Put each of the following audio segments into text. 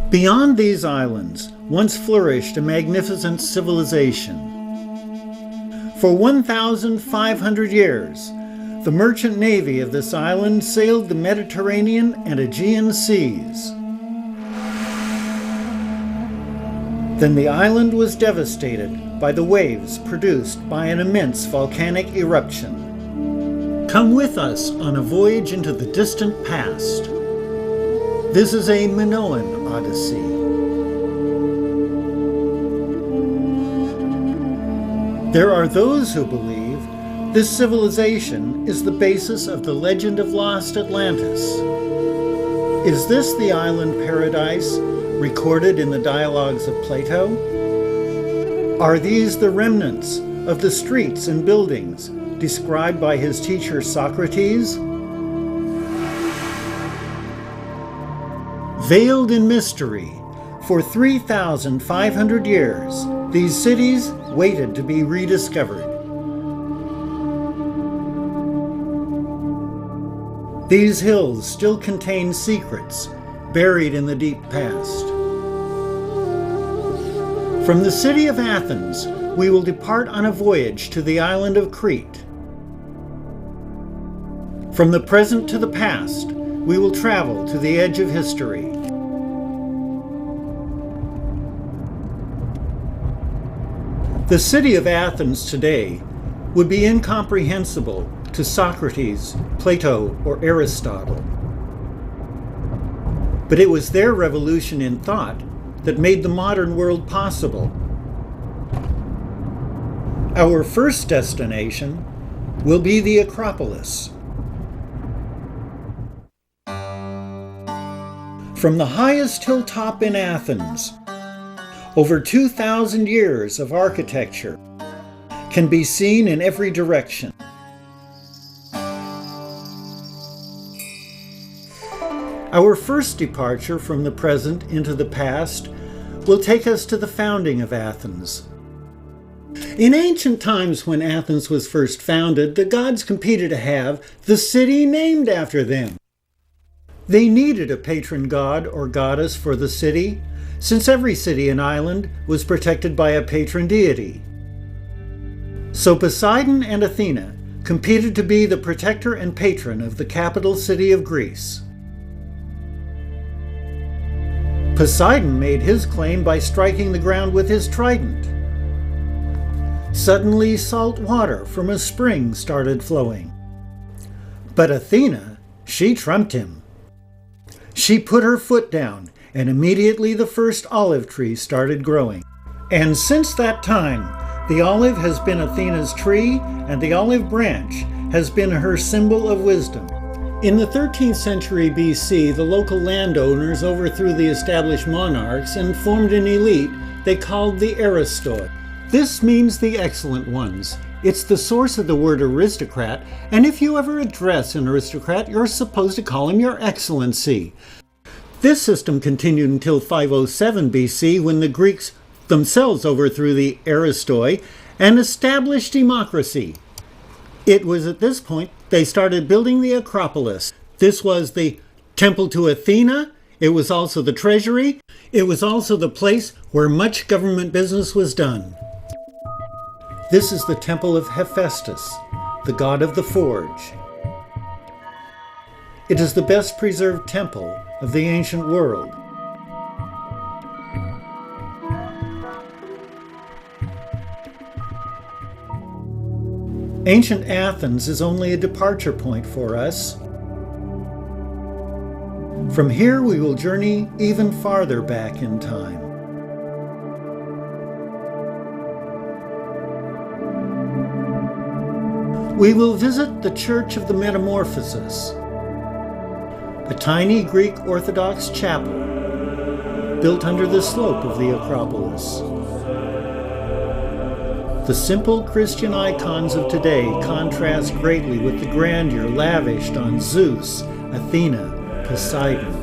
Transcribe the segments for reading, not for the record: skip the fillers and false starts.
Beyond these islands once flourished a magnificent civilization. For 1,500 years, the merchant navy of this island sailed the Mediterranean and Aegean seas. Then the island was devastated by the waves produced by an immense volcanic eruption. Come with us on a voyage into the distant past. This is a Minoan Odyssey. There are those who believe this civilization is the basis of the legend of lost Atlantis. Is this the island paradise recorded in the dialogues of Plato? Are these the remnants of the streets and buildings described by his teacher Socrates? Veiled in mystery, for 3,500 years, these cities waited to be rediscovered. These hills still contain secrets buried in the deep past. From the city of Athens, we will depart on a voyage to the island of Crete. From the present to the past, we will travel to the edge of history. The city of Athens today would be incomprehensible to Socrates, Plato, or Aristotle. But it was their revolution in thought that made the modern world possible. Our first destination will be the Acropolis. From the highest hilltop in Athens, over 2,000 years of architecture can be seen in every direction. Our first departure from the present into the past will take us to the founding of Athens. In ancient times, when Athens was first founded, the gods competed to have the city named after them. They needed a patron god or goddess for the city, since every city and island was protected by a patron deity. So Poseidon and Athena competed to be the protector and patron of the capital city of Greece. Poseidon made his claim by striking the ground with his trident. Suddenly, salt water from a spring started flowing. But Athena, she trumped him. She put her foot down, and immediately the first olive tree started growing. And since that time, the olive has been Athena's tree, and the olive branch has been her symbol of wisdom. In the 13th century BC, the local landowners overthrew the established monarchs and formed an elite they called the aristoi. This means the excellent ones. It's the source of the word aristocrat, and if you ever address an aristocrat, you're supposed to call him your excellency. This system continued until 507 BC, when the Greeks themselves overthrew the aristoi and established democracy. It was at this point they started building the Acropolis. This was the temple to Athena. It was also the treasury. It was also the place where much government business was done. This is the temple of Hephaestus, the god of the forge. It is the best preserved temple of the ancient world. Ancient Athens is only a departure point for us. From here we will journey even farther back in time. We will visit the Church of the Metamorphosis, a tiny Greek Orthodox chapel built under the slope of the Acropolis. The simple Christian icons of today contrast greatly with the grandeur lavished on Zeus, Athena, Poseidon.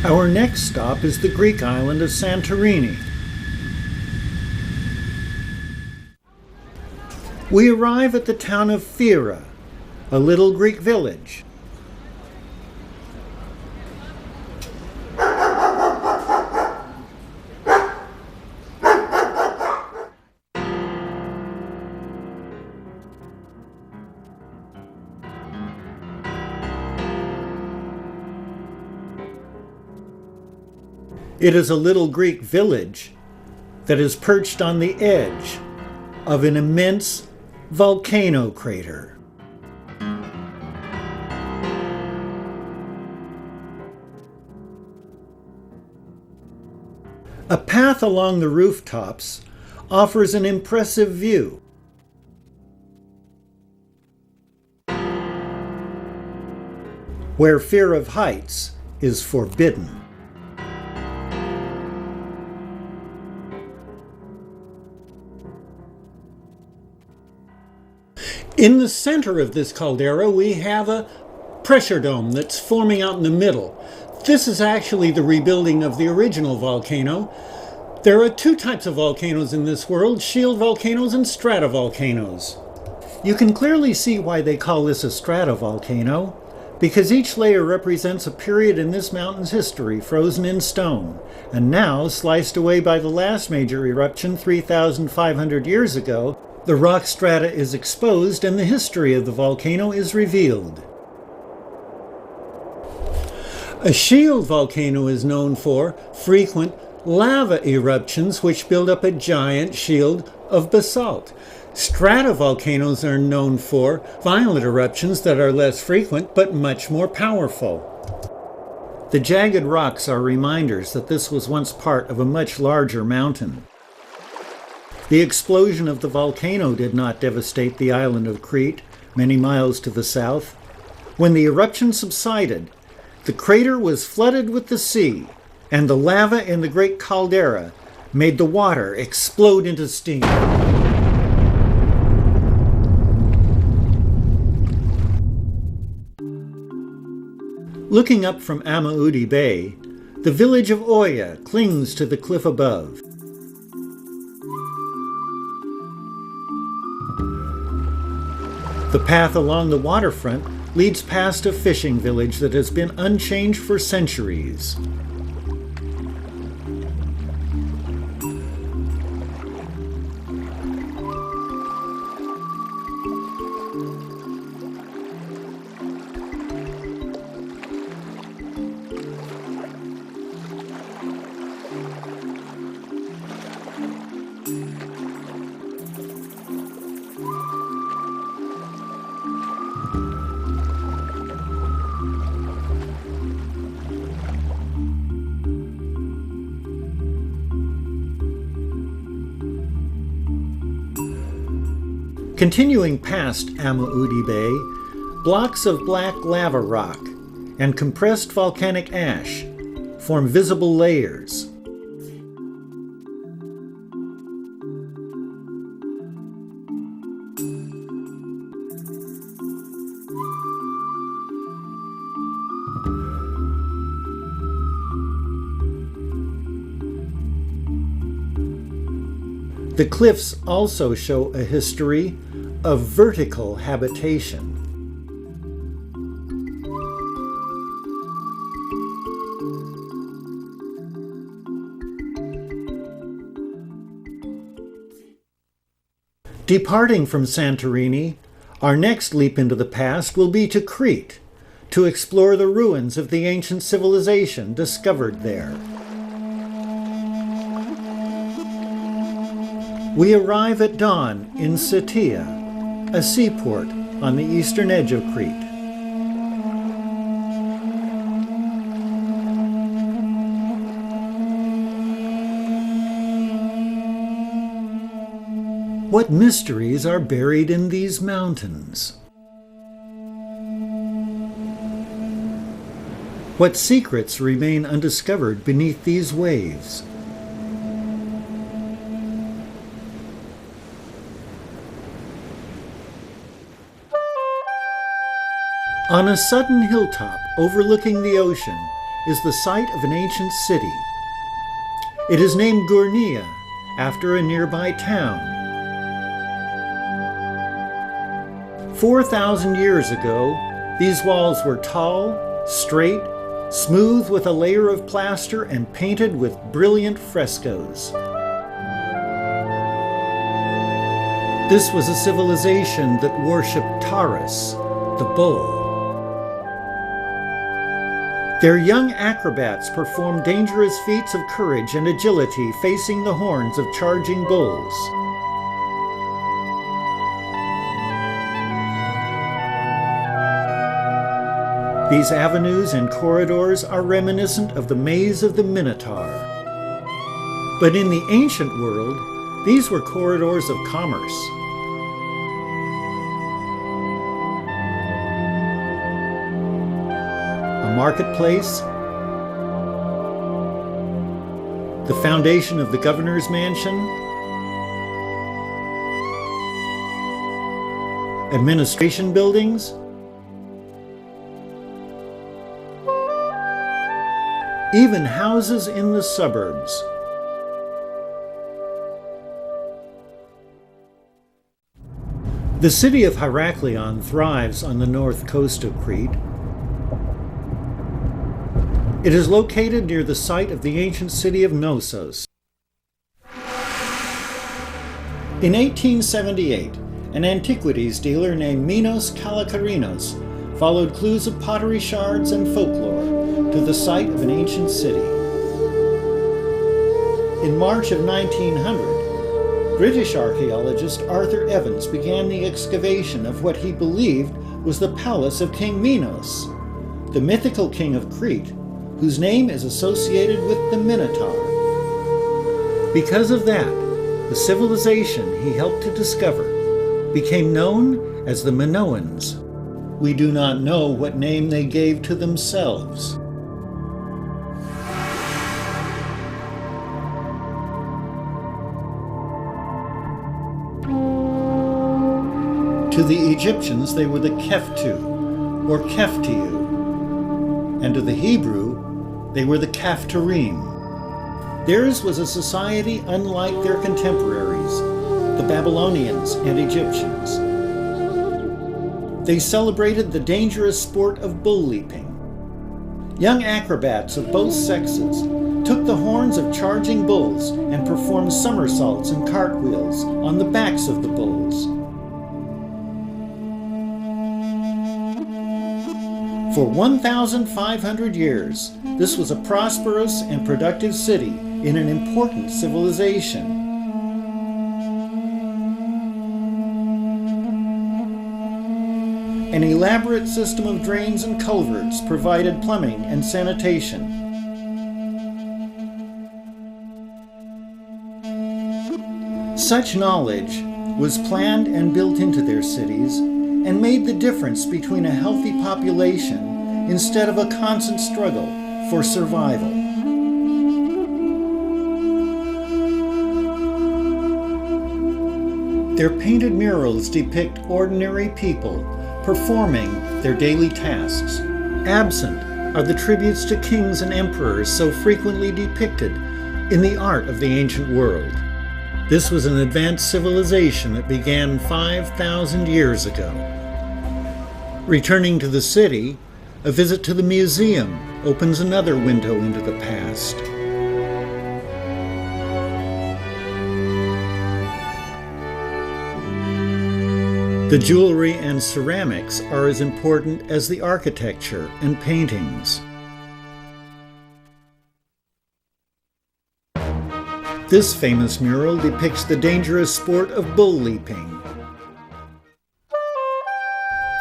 Our next stop is the Greek island of Santorini. We arrive at the town of Pheera, a little Greek village. It is a little Greek village that is perched on the edge of an immense volcano crater. A path along the rooftops offers an impressive view. Where fear of heights is forbidden. In the center of this caldera, we have a pressure dome that's forming out in the middle. This is actually the rebuilding of the original volcano. There are two types of volcanoes in this world, shield volcanoes and stratovolcanoes. You can clearly see why they call this a stratovolcano, because each layer represents a period in this mountain's history frozen in stone, and now, sliced away by the last major eruption 3,500 years ago, the rock strata is exposed and the history of the volcano is revealed. A shield volcano is known for frequent lava eruptions which build up a giant shield of basalt. Stratovolcanoes are known for violent eruptions that are less frequent but much more powerful. The jagged rocks are reminders that this was once part of a much larger mountain. The explosion of the volcano did not devastate the island of Crete, many miles to the south. When the eruption subsided, the crater was flooded with the sea, and the lava in the great caldera made the water explode into steam. Looking up from Amaudi Bay, the village of Oya clings to the cliff above. The path along the waterfront leads past a fishing village that has been unchanged for centuries. Continuing past Amaudi Bay, blocks of black lava rock and compressed volcanic ash form visible layers. The cliffs also show a history of vertical habitation. Departing from Santorini, our next leap into the past will be to Crete, to explore the ruins of the ancient civilization discovered there. We arrive at dawn in Cettia, a seaport on the eastern edge of Crete. What mysteries are buried in these mountains? What secrets remain undiscovered beneath these waves? On a sudden hilltop overlooking the ocean is the site of an ancient city. It is named Gurnia, after a nearby town. 4,000 years ago, these walls were tall, straight, smooth with a layer of plaster and painted with brilliant frescoes. This was a civilization that worshipped Taurus, the bull. Their young acrobats perform dangerous feats of courage and agility facing the horns of charging bulls. These avenues and corridors are reminiscent of the maze of the Minotaur. But in the ancient world, these were corridors of commerce. A marketplace, the foundation of the governor's mansion, administration buildings, even houses in the suburbs. The city of Heraklion thrives on the north coast of Crete. It is located near the site of the ancient city of Knossos. In 1878, an antiquities dealer named Minos Kalakarinos followed clues of pottery shards and folklore to the site of an ancient city. In March of 1900, British archaeologist Arthur Evans began the excavation of what he believed was the palace of King Minos, the mythical king of Crete, whose name is associated with the Minotaur. Because of that, the civilization he helped to discover became known as the Minoans. We do not know what name they gave to themselves. To the Egyptians, they were the Keftu, or Keftiu, and to the Hebrew, they were the Kaftarim. Theirs was a society unlike their contemporaries, the Babylonians and Egyptians. They celebrated the dangerous sport of bull leaping. Young acrobats of both sexes took the horns of charging bulls and performed somersaults and cartwheels on the backs of the bulls. For 1,500 years, this was a prosperous and productive city in an important civilization. An elaborate system of drains and culverts provided plumbing and sanitation. Such knowledge was planned and built into their cities and made the difference between a healthy population instead of a constant struggle for survival. Their painted murals depict ordinary people performing their daily tasks. Absent are the tributes to kings and emperors so frequently depicted in the art of the ancient world. This was an advanced civilization that began 5,000 years ago. Returning to the city, a visit to the museum opens another window into the past. The jewelry and ceramics are as important as the architecture and paintings. This famous mural depicts the dangerous sport of bull leaping.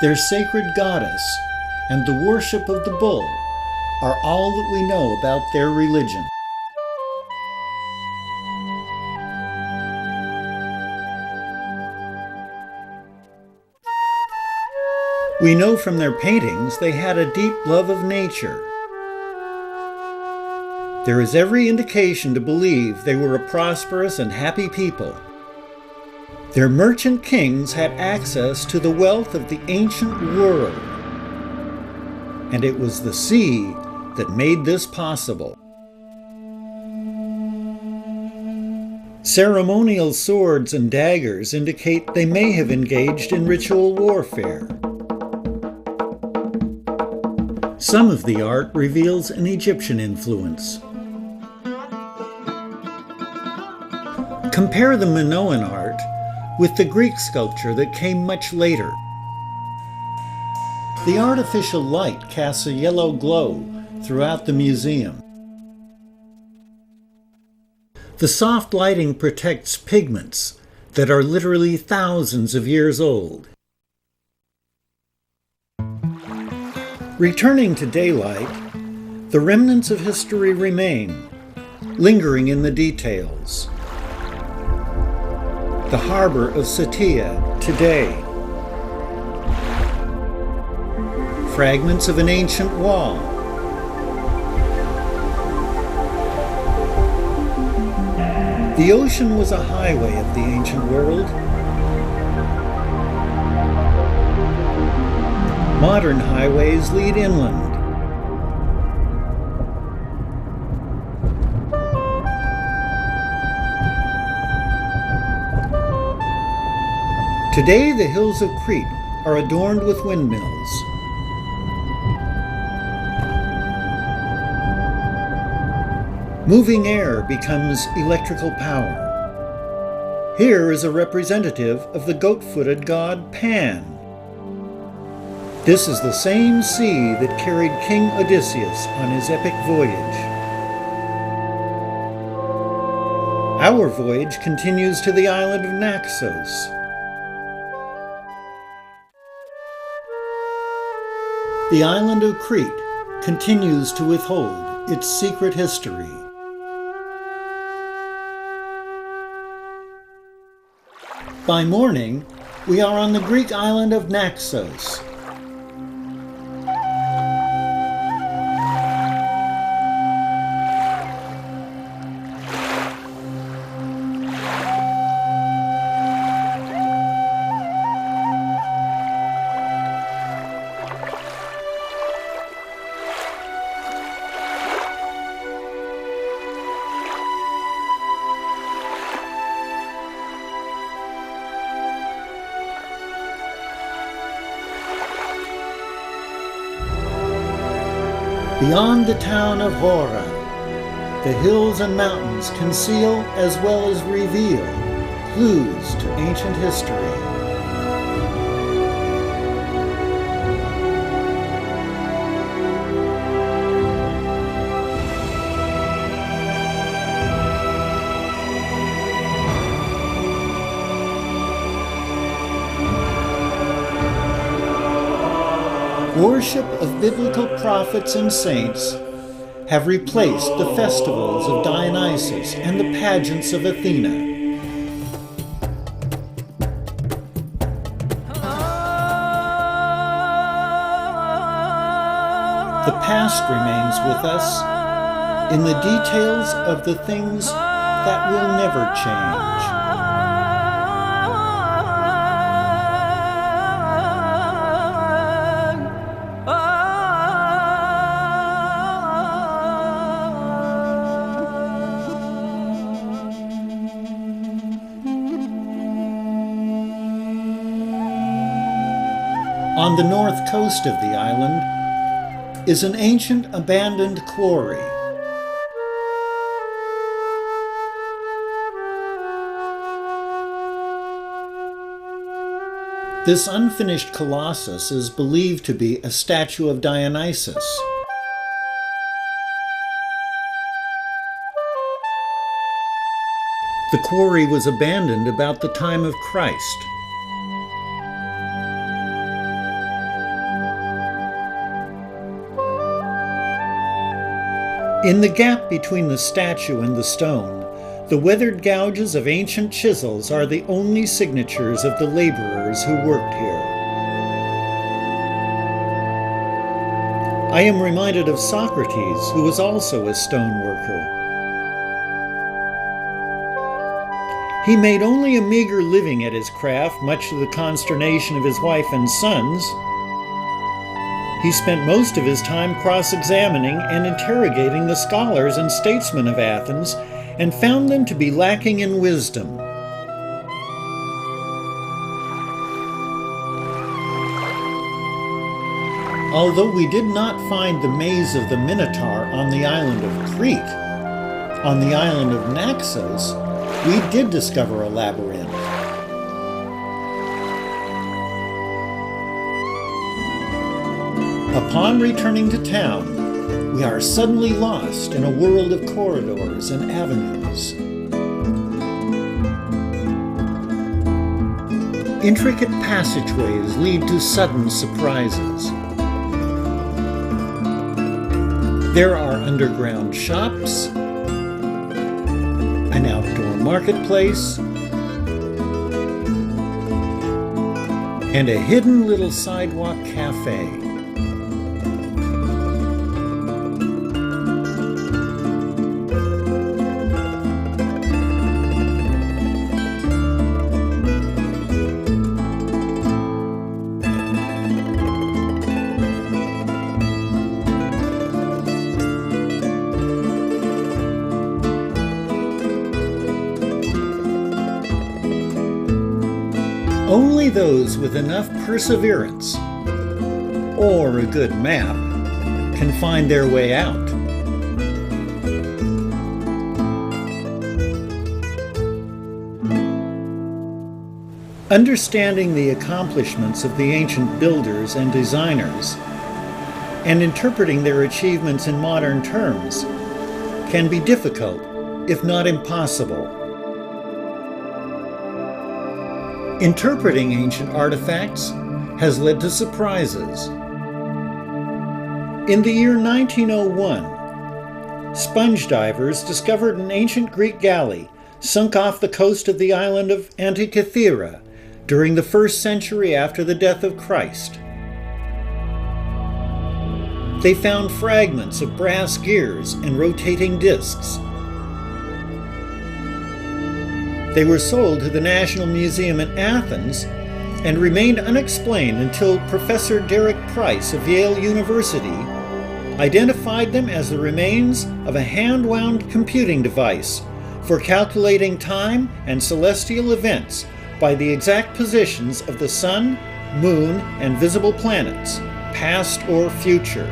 Their sacred goddess and the worship of the bull are all that we know about their religion. We know from their paintings they had a deep love of nature. There is every indication to believe they were a prosperous and happy people. Their merchant kings had access to the wealth of the ancient world, and it was the sea that made this possible. Ceremonial swords and daggers indicate they may have engaged in ritual warfare. Some of the art reveals an Egyptian influence. Compare the Minoan art with the Greek sculpture that came much later. The artificial light casts a yellow glow throughout the museum. The soft lighting protects pigments that are literally thousands of years old. Returning to daylight, the remnants of history remain, lingering in the details. The harbor of Satia today. Fragments of an ancient wall. The ocean was a highway of the ancient world. Modern highways lead inland. Today, the hills of Crete are adorned with windmills. Moving air becomes electrical power. Here is a representative of the goat-footed god Pan. This is the same sea that carried King Odysseus on his epic voyage. Our voyage continues to the island of Naxos. The island of Crete continues to withhold its secret history. By morning, we are on the Greek island of Naxos. Beyond the town of Hora, the hills and mountains conceal as well as reveal clues to ancient history. Worship of biblical prophets and saints have replaced the festivals of Dionysus and the pageants of Athena. The past remains with us in the details of the things that will never change. On the north coast of the island is an ancient abandoned quarry. This unfinished colossus is believed to be a statue of Dionysus. The quarry was abandoned about the time of Christ. In the gap between the statue and the stone, the weathered gouges of ancient chisels are the only signatures of the laborers who worked here. I am reminded of Socrates, who was also a stone worker. He made only a meager living at his craft, much to the consternation of his wife and sons. He spent most of his time cross-examining and interrogating the scholars and statesmen of Athens, and found them to be lacking in wisdom. Although we did not find the maze of the Minotaur on the island of Crete, on the island of Naxos, we did discover a labyrinth. Upon returning to town, we are suddenly lost in a world of corridors and avenues. Intricate passageways lead to sudden surprises. There are underground shops, an outdoor marketplace, and a hidden little sidewalk cafe. Only those with enough perseverance or a good map can find their way out. Understanding the accomplishments of the ancient builders and designers and interpreting their achievements in modern terms can be difficult, if not impossible. Interpreting ancient artifacts has led to surprises. In the year 1901, sponge divers discovered an ancient Greek galley sunk off the coast of the island of Antikythera during the 1st century after the death of Christ. They found fragments of brass gears and rotating discs. They were sold to the National Museum in Athens and remained unexplained until Professor Derek Price of Yale University identified them as the remains of a hand-wound computing device for calculating time and celestial events by the exact positions of the sun, moon, and visible planets, past or future.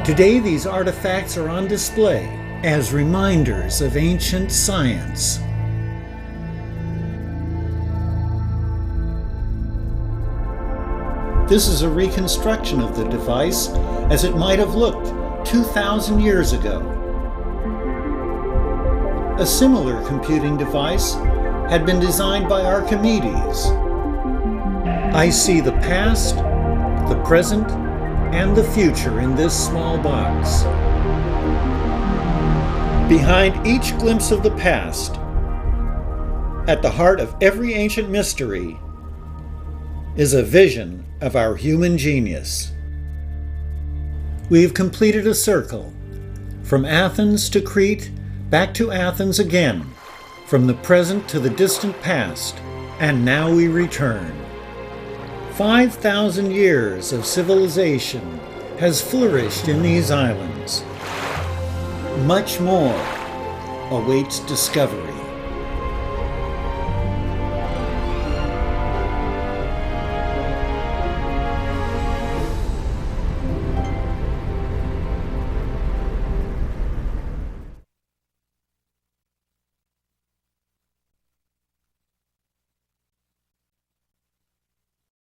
Today, these artifacts are on display as reminders of ancient science. This is a reconstruction of the device as it might have looked 2,000 years ago. A similar computing device had been designed by Archimedes. I see the past, the present, and the future in this small box. Behind each glimpse of the past, at the heart of every ancient mystery, is a vision of our human genius. We have completed a circle, from Athens to Crete, back to Athens again, from the present to the distant past, and now we return. 5,000 years of civilization has flourished in these islands. Much more awaits discovery.